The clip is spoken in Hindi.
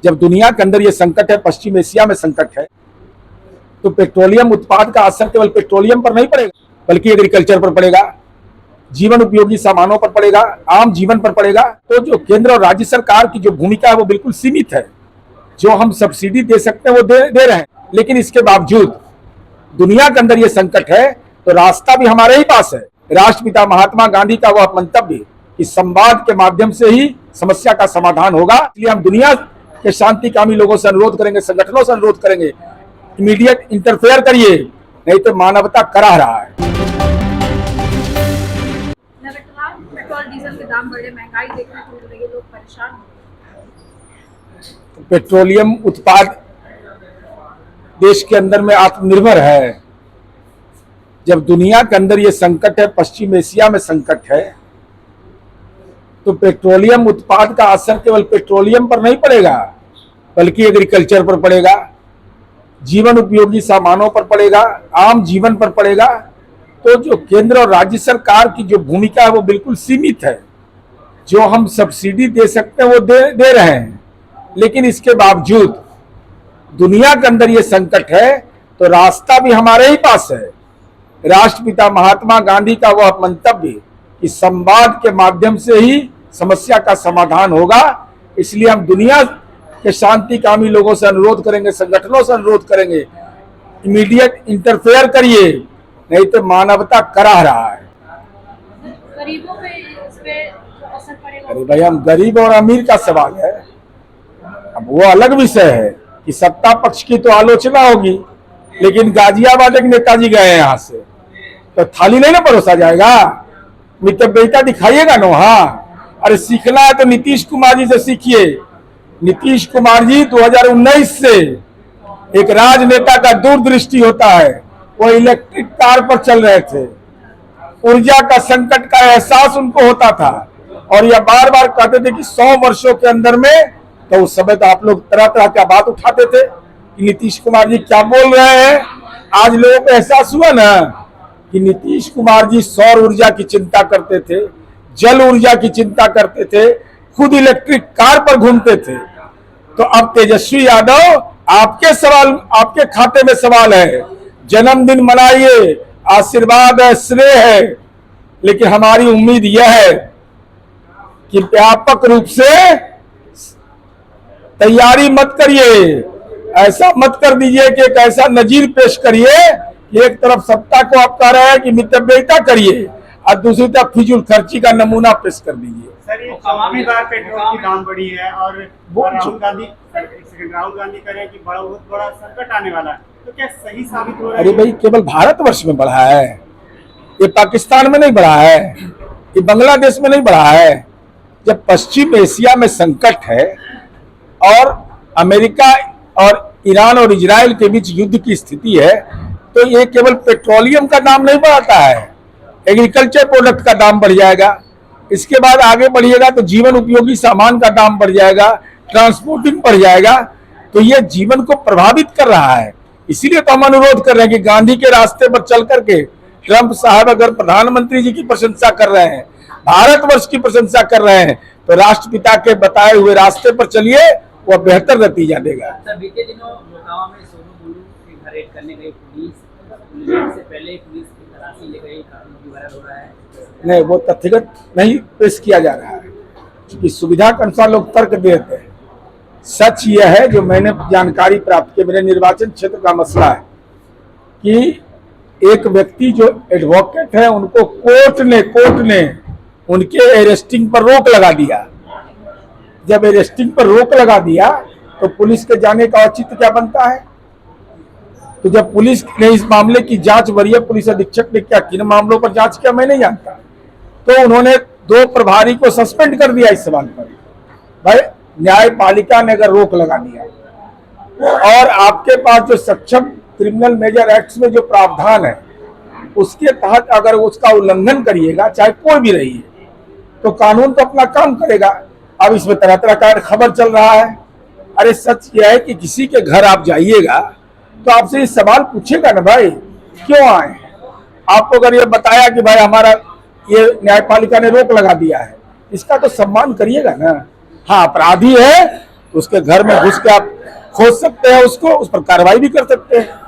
जब दुनिया के अंदर ये संकट है, पश्चिम एशिया में संकट है, तो पेट्रोलियम उत्पाद का असर केवल पेट्रोलियम पर नहीं पड़ेगा, बल्कि एग्रीकल्चर पर पड़ेगा, जीवन उपयोगी सामानों पर पड़ेगा, आम जीवन पर पड़ेगा। तो जो केंद्र और राज्य सरकार की जो भूमिका है वो बिल्कुल सीमित है। जो हम सब्सिडी दे सकते हैं वो दे रहे हैं, लेकिन इसके बावजूद दुनिया के अंदर ये संकट है तो रास्ता भी हमारे ही पास है। राष्ट्रपिता महात्मा गांधी का वह मंतव्य कि संवाद के माध्यम से ही समस्या का समाधान होगा, इसलिए हम दुनिया के शांतिकामी लोगों से अनुरोध करेंगे, संगठनों से अनुरोध करेंगे, इमीडिएट इंटरफेयर करिए, नहीं तो मानवता कराह रहा है। पेट्रोल डीजल के दाम बढ़े, महंगाई देखने को मिल रही है, लोग परेशान हो रहे हैं। पेट्रोलियम उत्पाद देश के अंदर में आत्मनिर्भर है। जब दुनिया के अंदर ये संकट है, पश्चिम एशिया में संकट है, तो पेट्रोलियम उत्पाद का असर केवल पेट्रोलियम पर नहीं पड़ेगा, बल्कि एग्रीकल्चर पर पड़ेगा, जीवन उपयोगी सामानों पर पड़ेगा, आम जीवन पर पड़ेगा। तो जो केंद्र और राज्य सरकार की जो भूमिका है वो बिल्कुल सीमित है। जो हम सब्सिडी दे सकते हैं वो दे रहे हैं, लेकिन इसके बावजूद दुनिया के अंदर ये संकट है तो रास्ता भी हमारे ही पास है। राष्ट्रपिता महात्मा गांधी का वह मंतव्य कि संवाद के माध्यम से ही समस्या का समाधान होगा, इसलिए हम दुनिया के शांतिकामी लोगों से अनुरोध करेंगे, संगठनों से अनुरोध करेंगे, इमीडिएट इंटरफेयर करिए, नहीं तो मानवता कराह रहा है। गरीबों पे इस पे असर पड़ेगा। अरे भाई, हम गरीब और अमीर का सवाल है, अब वो अलग विषय है कि सत्ता पक्ष की तो आलोचना होगी, लेकिन गाजियाबाद एक नेताजी गए हैं यहाँ से तो थाली नहीं ना परोसा जाएगा, मितव्ययिता दिखाइएगा ना। हाँ, अरे सीखना है तो नीतीश कुमार जी से सीखिए। नीतीश कुमार जी 2019 से एक राजनेता का दूरदृष्टि होता है, वो इलेक्ट्रिक कार पर चल रहे थे। ऊर्जा का संकट का एहसास उनको होता था और यह बार बार कहते थे कि 100 वर्षों के अंदर में, तो उस समय तो आप लोग तरह तरह की बात उठाते थे कि नीतीश कुमार जी क्या बोल रहे हैं। आज लोगों को एहसास हुआ ना कि नीतीश कुमार जी सौर ऊर्जा की चिंता करते थे, जल ऊर्जा की चिंता करते थे, खुद इलेक्ट्रिक कार पर घूमते थे। तो अब तेजस्वी यादव, आपके खाते में सवाल है। जन्मदिन मनाइए, आशीर्वाद है, श्रेय है, लेकिन हमारी उम्मीद यह है कि व्यापक रूप से तैयारी मत करिए, ऐसा मत कर दीजिए कि एक ऐसा नजीर पेश करिए कि एक तरफ सत्ता को आप कह रहे हैं कि मितव्ययिता करिए और दूसरी तरफ फिजूल खर्ची का नमूना पेश कर दीजिए। सर, ये 4वीं बार पेट्रोल की दाम बढ़ी है और राहुल गांधी कह रहे हैं कि बहुत बड़ा संकट आने वाला है, तो क्या सही साबित हो रहा है? अरे भाई, केवल भारतवर्ष में बढ़ा है, ये पाकिस्तान में नहीं बढ़ा है, ये बांग्लादेश में नहीं बढ़ा है। जब पश्चिम एशिया में संकट है और अमेरिका और ईरान और इजराइल के बीच युद्ध की स्थिति है, तो ये केवल पेट्रोलियम का दाम नहीं बढ़ाता है, एग्रीकल्चर प्रोडक्ट का दाम बढ़ जाएगा। इसके बाद आगे बढ़िएगा तो जीवन उपयोगी सामान का दाम बढ़ जाएगा, ट्रांसपोर्टिंग बढ़ जाएगा। तो ये जीवन को प्रभावित कर रहा है। इसीलिए तो हम अनुरोध कर रहे हैं कि गांधी के रास्ते पर चल करके ट्रंप साहब अगर प्रधानमंत्री जी की प्रशंसा कर रहे हैं, भारतवर्ष की प्रशंसा कर रहे हैं, तो राष्ट्रपिता के बताए हुए रास्ते पर चलिए, वह बेहतर नतीजा देगा। बीते दिनों मोकामा में सोनू गुरु की घर रेड करने गई पुलिस से पहले पुलिस की तलाशी ले गई, काफी वायरल हो रहा है। नहीं, वो तथ्यगत नहीं पेश किया जा रहा है, क्योंकि सुविधा के अनुसार लोग तर्क देते हैं। सच यह है, जो मैंने जानकारी प्राप्त की, मेरे निर्वाचन क्षेत्र का मसला है कि एक व्यक्ति जो एडवोकेट है, उनको कोर्ट ने उनके अरेस्टिंग पर रोक लगा दिया। जब अरेस्टिंग पर रोक लगा दिया तो पुलिस के जाने का औचित्य क्या बनता है? तो जब पुलिस ने इस मामले की जांच, वरीय पुलिस अधीक्षक ने क्या किन मामलों पर जांच किया मैं नहीं जानता, तो उन्होंने 2 प्रभारी को सस्पेंड कर दिया इस सवाल पर। भाई, न्यायपालिका ने अगर रोक लगा दिया और आपके पास जो सक्षम क्रिमिनल मेजर एक्ट में जो प्रावधान है उसके तहत अगर उसका उल्लंघन करिएगा, चाहे कोई भी रही है, तो कानून तो अपना काम करेगा। अब इसमें तरह तरह का खबर चल रहा है। अरे सच यह है कि किसी के घर आप जाइएगा तो आपसे ये सवाल पूछेगा ना, भाई क्यों आए? आपको अगर ये बताया कि भाई हमारा ये न्यायपालिका ने रोक लगा दिया है, इसका तो सम्मान करिएगा ना। हाँ, अपराधी है उसके घर में घुस के आप खोज सकते हैं उसको, उस पर कार्रवाई भी कर सकते हैं।